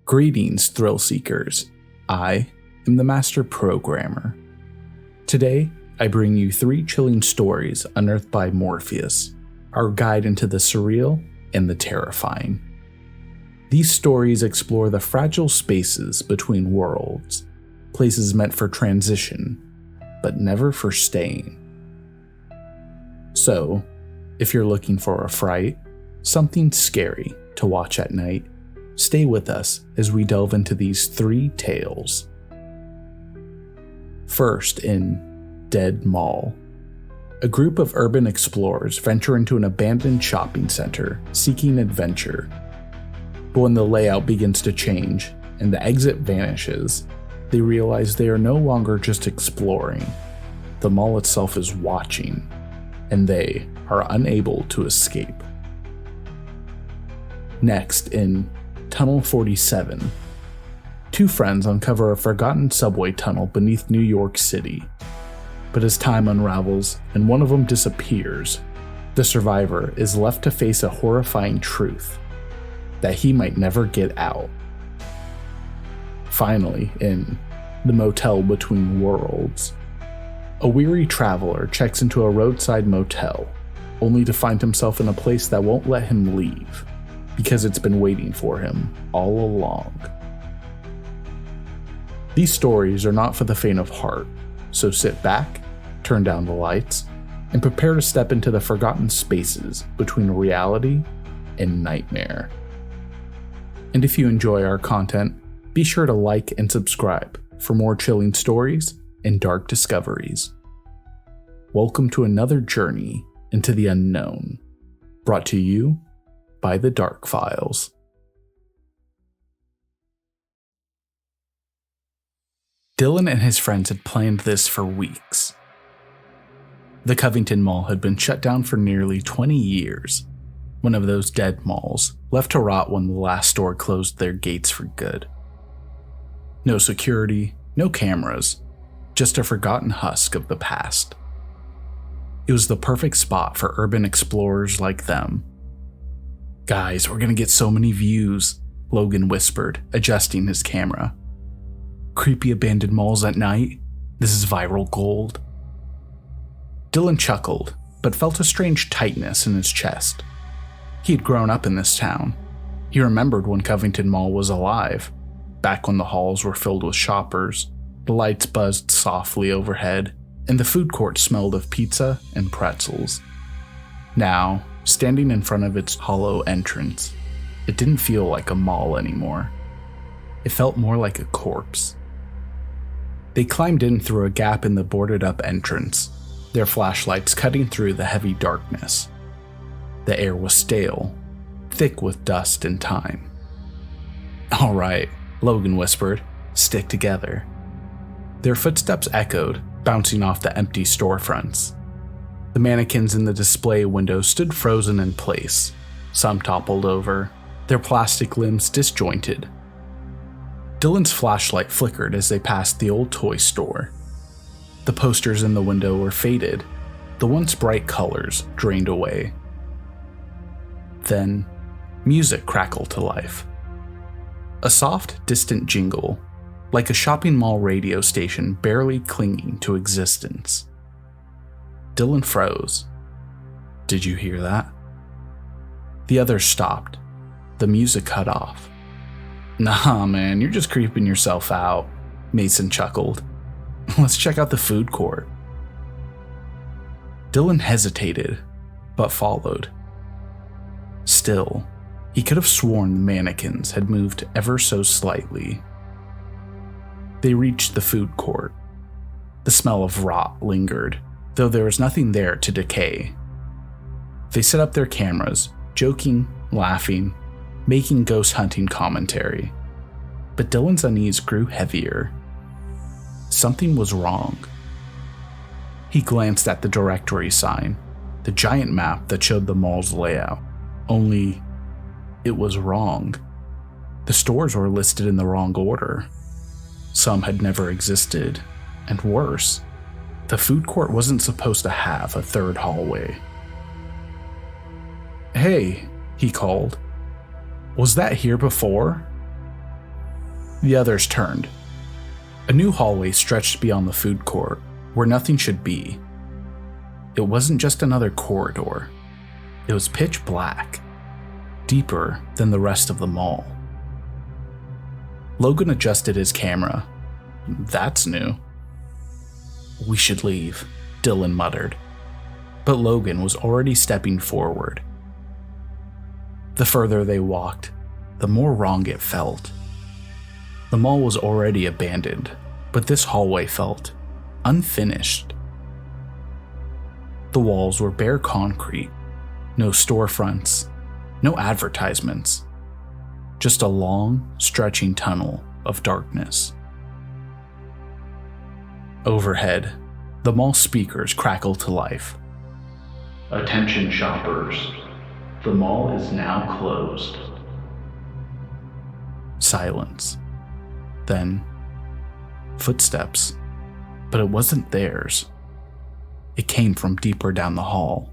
Greetings, Thrillseekers. I am the Master Programmer. Today, I bring you 3 chilling stories unearthed by Morpheus, our guide into the surreal and the terrifying. These stories explore the fragile spaces between worlds, places meant for transition, but never for staying. So, if you're looking for a fright, something scary to watch at night, stay with us as we delve into these 3 tales. First, in Dead Mall. A group of urban explorers venture into an abandoned shopping center seeking adventure. But when the layout begins to change and the exit vanishes, they realize they are no longer just exploring. The mall itself is watching, and they are unable to escape. Next, in Tunnel 47. 2 friends uncover a forgotten subway tunnel beneath New York City. But as time unravels and one of them disappears, the survivor is left to face a horrifying truth: that he might never get out. Finally, in The Motel Between Worlds. A weary traveler checks into a roadside motel, only to find himself in a place that won't let him leave, because it's been waiting for him all along. These stories are not for the faint of heart, so sit back, turn down the lights, and prepare to step into the forgotten spaces between reality and nightmare. And if you enjoy our content, be sure to like and subscribe for more chilling stories and dark discoveries. Welcome to another journey into the unknown, brought to you by the Dark Files. Dylan and his friends had planned this for weeks. The Covington Mall had been shut down for nearly 20 years, one of those dead malls left to rot when the last store closed their gates for good. No security, no cameras, just a forgotten husk of the past. It was the perfect spot for urban explorers like them. "Guys, we're gonna get so many views," Logan whispered, adjusting his camera. "Creepy abandoned malls at night? This is viral gold." Dylan chuckled, but felt a strange tightness in his chest. He had grown up in this town. He remembered when Covington Mall was alive, back when the halls were filled with shoppers, the lights buzzed softly overhead, and the food court smelled of pizza and pretzels. Now, standing in front of its hollow entrance, it didn't feel like a mall anymore. It felt more like a corpse. They climbed in through a gap in the boarded-up entrance, their flashlights cutting through the heavy darkness. The air was stale, thick with dust and time. "All right," Logan whispered, "stick together." Their footsteps echoed, bouncing off the empty storefronts. The mannequins in the display window stood frozen in place, some toppled over, their plastic limbs disjointed. Dylan's flashlight flickered as they passed the old toy store. The posters in the window were faded, the once bright colors drained away. Then, music crackled to life. A soft, distant jingle, like a shopping mall radio station barely clinging to existence. Dylan froze. "Did you hear that?" The others stopped. The music cut off. "Nah, man, you're just creeping yourself out," Mason chuckled. "Let's check out the food court." Dylan hesitated, but followed. Still, he could have sworn the mannequins had moved ever so slightly. They reached the food court. The smell of rot lingered, though there was nothing there to decay. They set up their cameras, joking, laughing, making ghost hunting commentary. But Dylan's unease grew heavier. Something was wrong. He glanced at the directory sign, the giant map that showed the mall's layout. Only, it was wrong. The stores were listed in the wrong order. Some had never existed, and worse, the food court wasn't supposed to have a third hallway. "Hey," he called. "Was that here before?" The others turned. A new hallway stretched beyond the food court, where nothing should be. It wasn't just another corridor. It was pitch black, deeper than the rest of the mall. Logan adjusted his camera. That's new. We should leave, Dylan muttered. But Logan was already stepping forward. The further they walked, the more wrong it felt. The mall was already abandoned, but this hallway felt unfinished. The walls were bare concrete, no storefronts, no advertisements, just a long, stretching tunnel of darkness. Overhead, the mall speakers crackled to life. Attention shoppers, the mall is now closed. Silence. Then, footsteps, but it wasn't theirs. It came from deeper down the hall.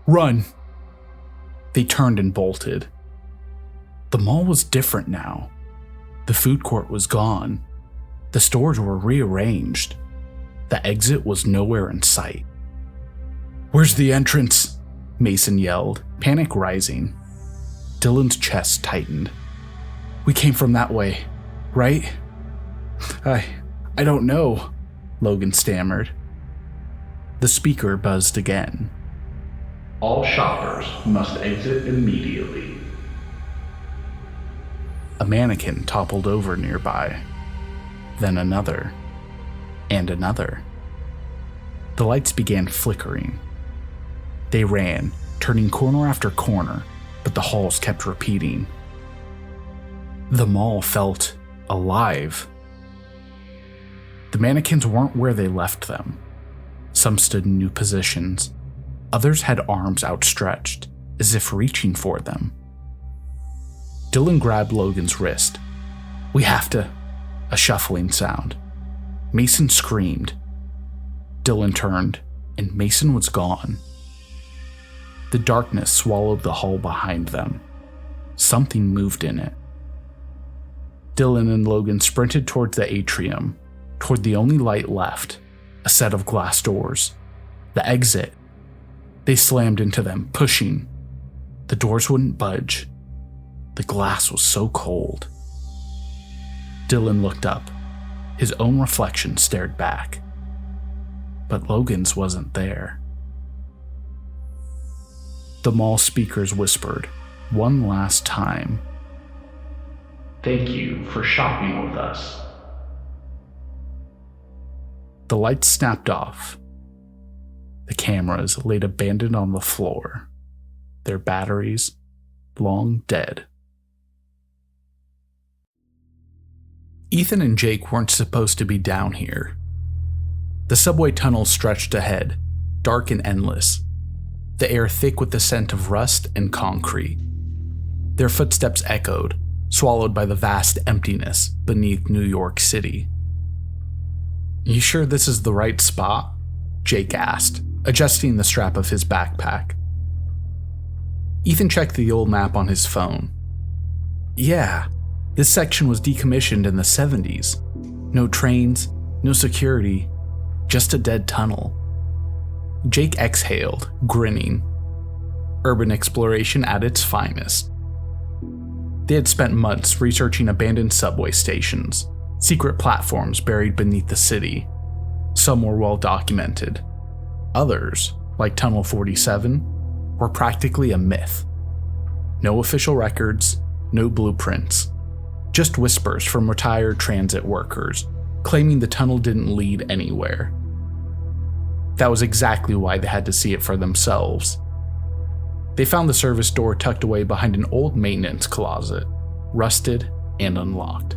Run! They turned and bolted. The mall was different now. The food court was gone. The stores were rearranged. The exit was nowhere in sight. Where's the entrance? Mason yelled, panic rising. Dylan's chest tightened. We came from that way, right? I don't know, Logan stammered. The speaker buzzed again. All shoppers must exit immediately. A mannequin toppled over nearby, then another, and another. The lights began flickering. They ran, turning corner after corner, but the halls kept repeating. The mall felt alive. The mannequins weren't where they left them. Some stood in new positions. Others had arms outstretched, as if reaching for them. Dylan grabbed Logan's wrist. We have to. A shuffling sound. Mason screamed. Dylan turned, and Mason was gone. The darkness swallowed the hall behind them. Something moved in it. Dylan and Logan sprinted towards the atrium, toward the only light left, a set of glass doors. The exit. They slammed into them, pushing. The doors wouldn't budge. The glass was so cold. Dylan looked up. His own reflection stared back. But Logan's wasn't there. The mall speakers whispered, one last time. Thank you for shopping with us. The lights snapped off. The cameras laid abandoned on the floor, their batteries long dead. Ethan and Jake weren't supposed to be down here. The subway tunnel stretched ahead, dark and endless, the air thick with the scent of rust and concrete. Their footsteps echoed, swallowed by the vast emptiness beneath New York City. You sure this is the right spot? Jake asked, adjusting the strap of his backpack. Ethan checked the old map on his phone. Yeah, this section was decommissioned in the 70s. No trains, no security, just a dead tunnel. Jake exhaled, grinning. Urban exploration at its finest. They had spent months researching abandoned subway stations, secret platforms buried beneath the city. Some were well documented. Others, like Tunnel 47, were practically a myth. No official records, no blueprints, just whispers from retired transit workers claiming the tunnel didn't lead anywhere. That was exactly why they had to see it for themselves. They found the service door tucked away behind an old maintenance closet, rusted and unlocked.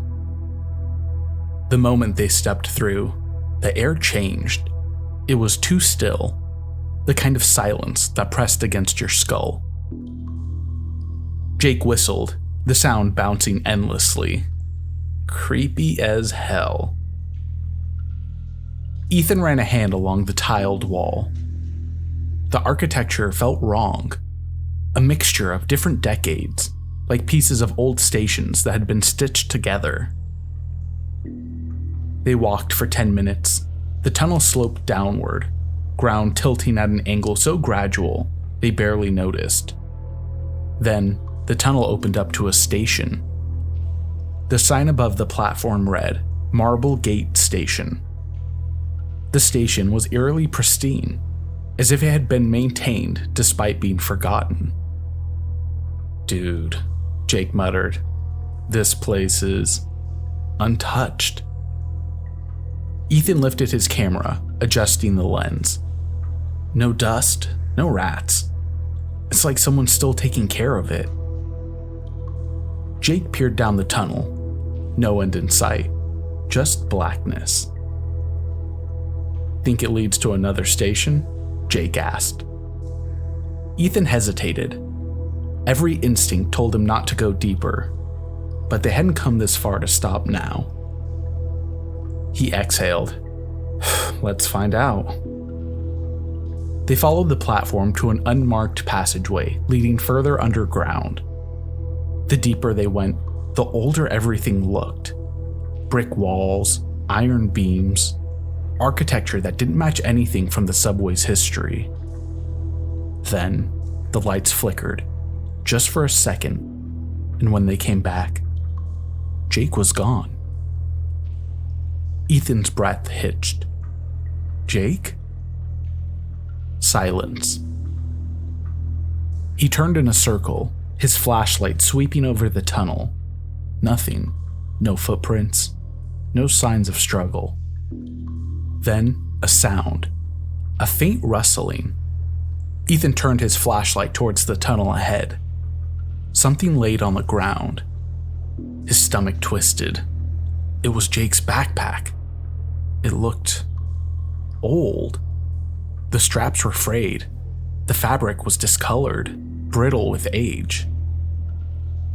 The moment they stepped through, the air changed. It was too still, the kind of silence that pressed against your skull. Jake whistled, the sound bouncing endlessly. Creepy as hell. Ethan ran a hand along the tiled wall. The architecture felt wrong. A mixture of different decades, like pieces of old stations that had been stitched together. They walked for 10 minutes. The tunnel sloped downward, ground tilting at an angle so gradual they barely noticed. Then, the tunnel opened up to a station. The sign above the platform read, Marble Gate Station. The station was eerily pristine, as if it had been maintained despite being forgotten. "Dude," Jake muttered, "this place is untouched." Ethan lifted his camera, adjusting the lens. No dust, no rats. It's like someone's still taking care of it. Jake peered down the tunnel. No end in sight, just blackness. "Think it leads to another station?" Jake asked. Ethan hesitated. Every instinct told him not to go deeper, but they hadn't come this far to stop now. He exhaled. "Let's find out." They followed the platform to an unmarked passageway leading further underground. The deeper they went, the older everything looked. Brick walls, iron beams, architecture that didn't match anything from the subway's history. Then, the lights flickered, just for a second, and when they came back, Jake was gone. Ethan's breath hitched. "Jake?" Silence. He turned in a circle, his flashlight sweeping over the tunnel. Nothing. No footprints. No signs of struggle. Then, a sound. A faint rustling. Ethan turned his flashlight towards the tunnel ahead. Something laid on the ground. His stomach twisted. It was Jake's backpack. It looked old. The straps were frayed. The fabric was discolored, brittle with age.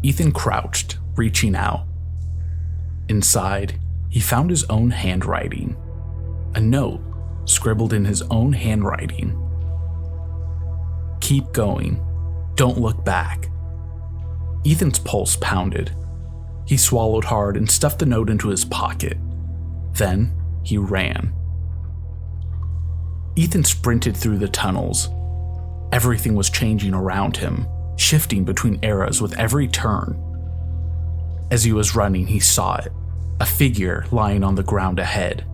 Ethan crouched, reaching out. Inside, he found his own handwriting. A note scribbled in his own handwriting. "Keep going. Don't look back." Ethan's pulse pounded. He swallowed hard and stuffed the note into his pocket. Then, he ran. Ethan sprinted through the tunnels. Everything was changing around him, shifting between eras with every turn. As he was running, he saw it, a figure lying on the ground ahead.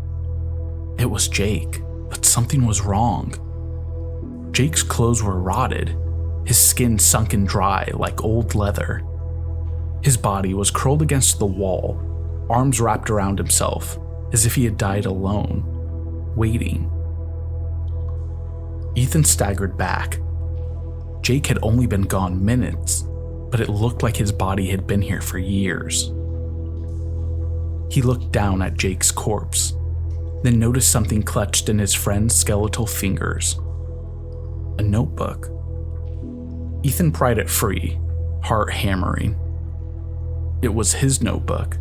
It was Jake, but something was wrong. Jake's clothes were rotted, his skin sunken dry like old leather. His body was curled against the wall, arms wrapped around himself, as if he had died alone, waiting. Ethan staggered back. Jake had only been gone minutes, but it looked like his body had been here for years. He looked down at Jake's corpse, then noticed something clutched in his friend's skeletal fingers. A notebook. Ethan pried it free, heart hammering. It was his notebook,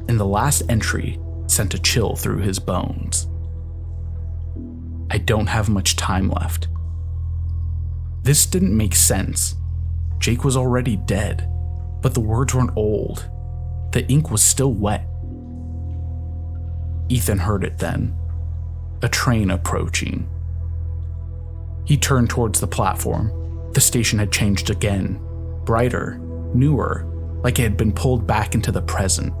and the last entry sent a chill through his bones. "I don't have much time left." This didn't make sense. Jake was already dead, but the words weren't old. The ink was still wet. Ethan heard it then. A train approaching. He turned towards the platform. The station had changed again. Brighter, newer, like it had been pulled back into the present.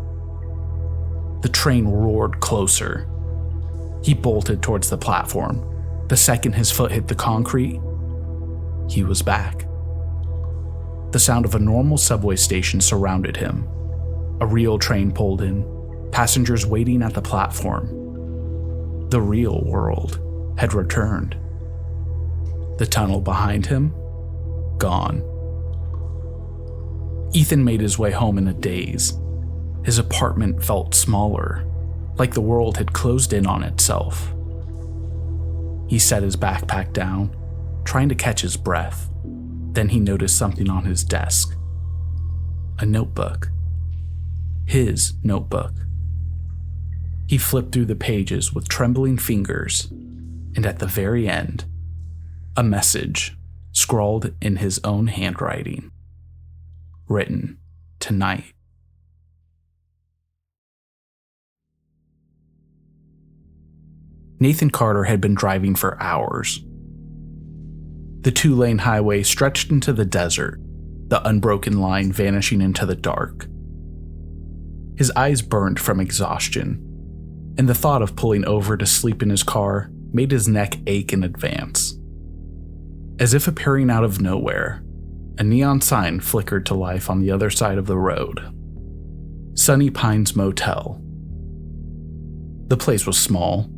The train roared closer. He bolted towards the platform. The second his foot hit the concrete, he was back. The sound of a normal subway station surrounded him. A real train pulled in, passengers waiting at the platform. The real world had returned. The tunnel behind him, gone. Ethan made his way home in a daze. His apartment felt smaller, like the world had closed in on itself. He set his backpack down, trying to catch his breath. Then he noticed something on his desk. A notebook. His notebook. He flipped through the pages with trembling fingers, and at the very end, a message scrawled in his own handwriting. written tonight. Nathan Carter had been driving for hours. The 2-lane highway stretched into the desert, the unbroken line vanishing into the dark. His eyes burned from exhaustion, and the thought of pulling over to sleep in his car made his neck ache in advance. As if appearing out of nowhere, a neon sign flickered to life on the other side of the road. Sunny Pines Motel. The place was small,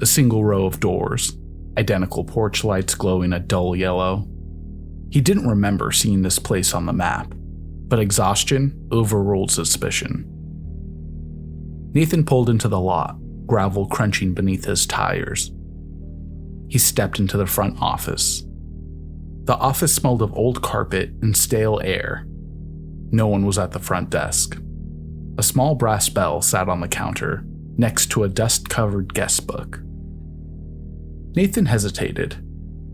a single row of doors, identical porch lights glowing a dull yellow. He didn't remember seeing this place on the map, but exhaustion overruled suspicion. Nathan pulled into the lot, gravel crunching beneath his tires. He stepped into the front office. The office smelled of old carpet and stale air. No one was at the front desk. A small brass bell sat on the counter, next to a dust-covered guest book. Nathan hesitated,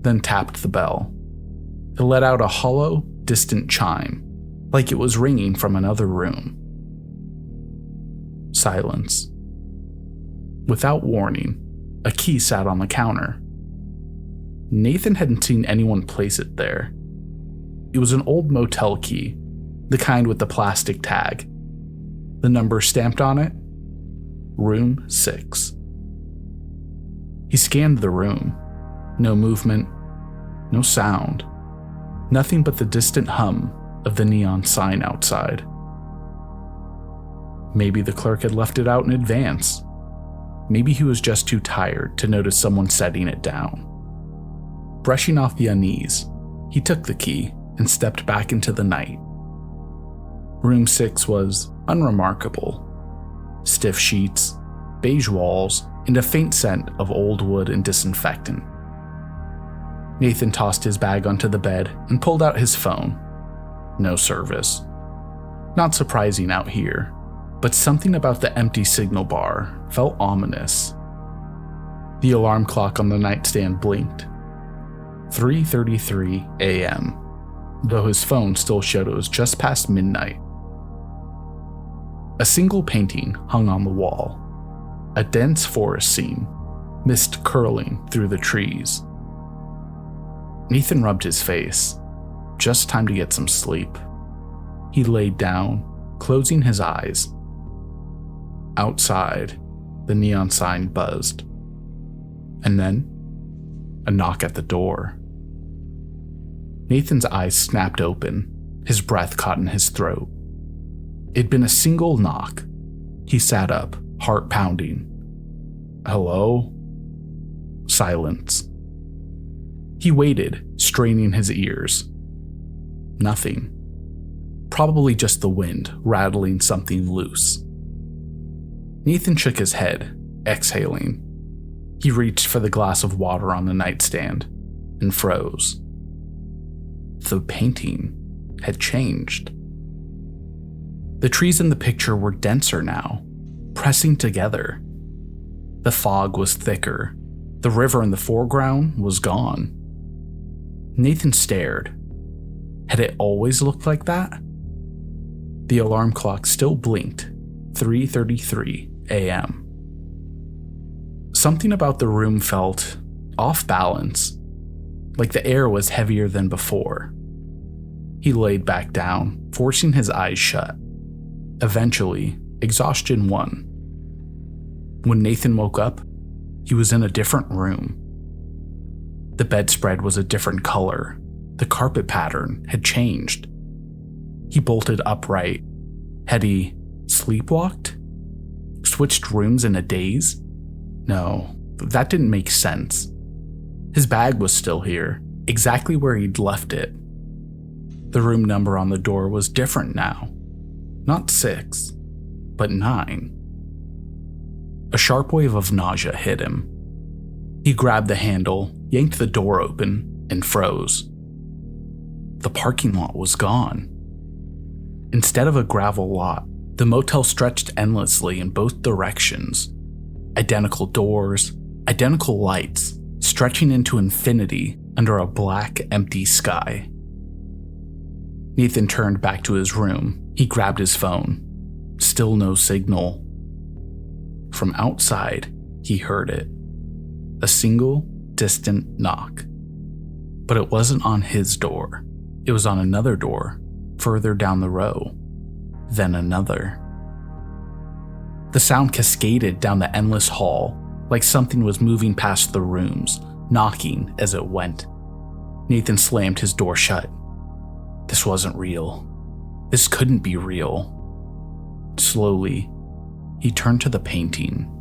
then tapped the bell. It let out a hollow, distant chime, like it was ringing from another room. Silence. Without warning, a key sat on the counter. Nathan hadn't seen anyone place it there. It was an old motel key, the kind with the plastic tag. The number stamped on it? Room 6. He scanned the room. No movement, no sound. Nothing but the distant hum of the neon sign outside. Maybe the clerk had left it out in advance. Maybe he was just too tired to notice someone setting it down. Brushing off the unease, he took the key and stepped back into the night. Room 6 was unremarkable. Stiff sheets, beige walls, and a faint scent of old wood and disinfectant. Nathan tossed his bag onto the bed and pulled out his phone. No service. Not surprising out here, but something about the empty signal bar felt ominous. The alarm clock on the nightstand blinked. 3:33 a.m., though his phone still showed it was just past midnight. A single painting hung on the wall. A dense forest scene, mist curling through the trees. Nathan rubbed his face. Just time to get some sleep. He laid down, closing his eyes. Outside, the neon sign buzzed. And then, a knock at the door. Nathan's eyes snapped open, his breath caught in his throat. It'd been a single knock. He sat up, heart pounding. Hello? Silence. He waited, straining his ears. Nothing. Probably just the wind rattling something loose. Nathan shook his head, exhaling. He reached for the glass of water on the nightstand and froze. The painting had changed. The trees in the picture were denser now, pressing together. The fog was thicker. The river in the foreground was gone. Nathan stared. Had it always looked like that? The alarm clock still blinked, 3:33 a.m. Something about the room felt off balance, like the air was heavier than before. He laid back down, forcing his eyes shut. Eventually, exhaustion won. When Nathan woke up, he was in a different room. The bedspread was a different color. The carpet pattern had changed. He bolted upright. Had he sleepwalked? Switched rooms in a daze? No, that didn't make sense. His bag was still here, exactly where he'd left it. The room number on the door was different now. Not 6, but 9. A sharp wave of nausea hit him. He grabbed the handle, yanked the door open, and froze. The parking lot was gone. Instead of a gravel lot, the motel stretched endlessly in both directions. Identical doors, identical lights, stretching into infinity under a black, empty sky. Nathan turned back to his room. He grabbed his phone. Still no signal. From outside, he heard it. A single, distant knock. But it wasn't on his door. It was on another door, further down the row. Then another. The sound cascaded down the endless hall, like something was moving past the rooms, knocking as it went. Nathan slammed his door shut. This wasn't real. This couldn't be real. Slowly, he turned to the painting.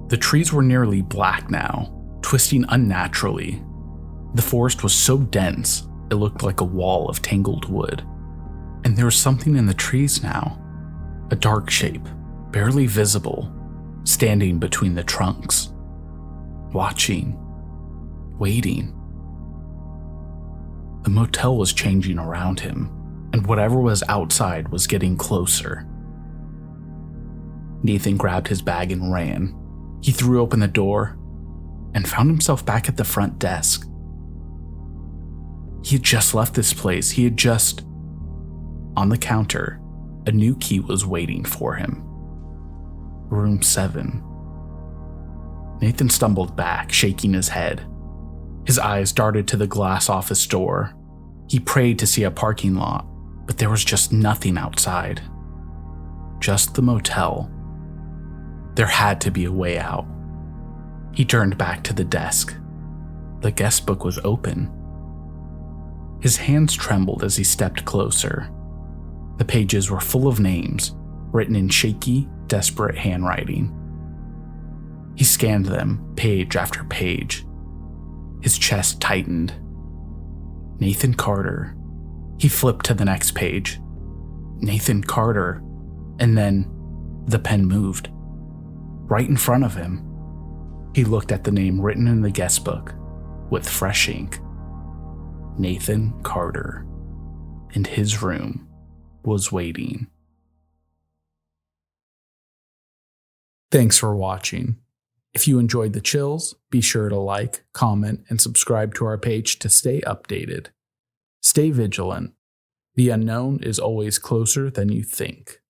The trees were nearly black now, twisting unnaturally. The forest was so dense, it looked like a wall of tangled wood. And there was something in the trees now. A dark shape, barely visible, standing between the trunks. Watching. Waiting. The motel was changing around him, and whatever was outside was getting closer. Nathan grabbed his bag and ran. He threw open the door and found himself back at the front desk. He had just left this place. On the counter, a new key was waiting for him. Room 7. Nathan stumbled back, shaking his head. His eyes darted to the glass office door. He prayed to see a parking lot, but there was just nothing outside. Just the motel. There had to be a way out. He turned back to the desk. The guest book was open. His hands trembled as he stepped closer. The pages were full of names, written in shaky, desperate handwriting. He scanned them, page after page. His chest tightened. Nathan Carter. He flipped to the next page. Nathan Carter. And then the pen moved. Right in front of him. He looked at the name written in the guest book with fresh ink. Nathan Carter. And his room was waiting. Thanks for watching. If you enjoyed the chills, be sure to like, comment, and subscribe to our page to stay updated. Stay vigilant. The unknown is always closer than you think.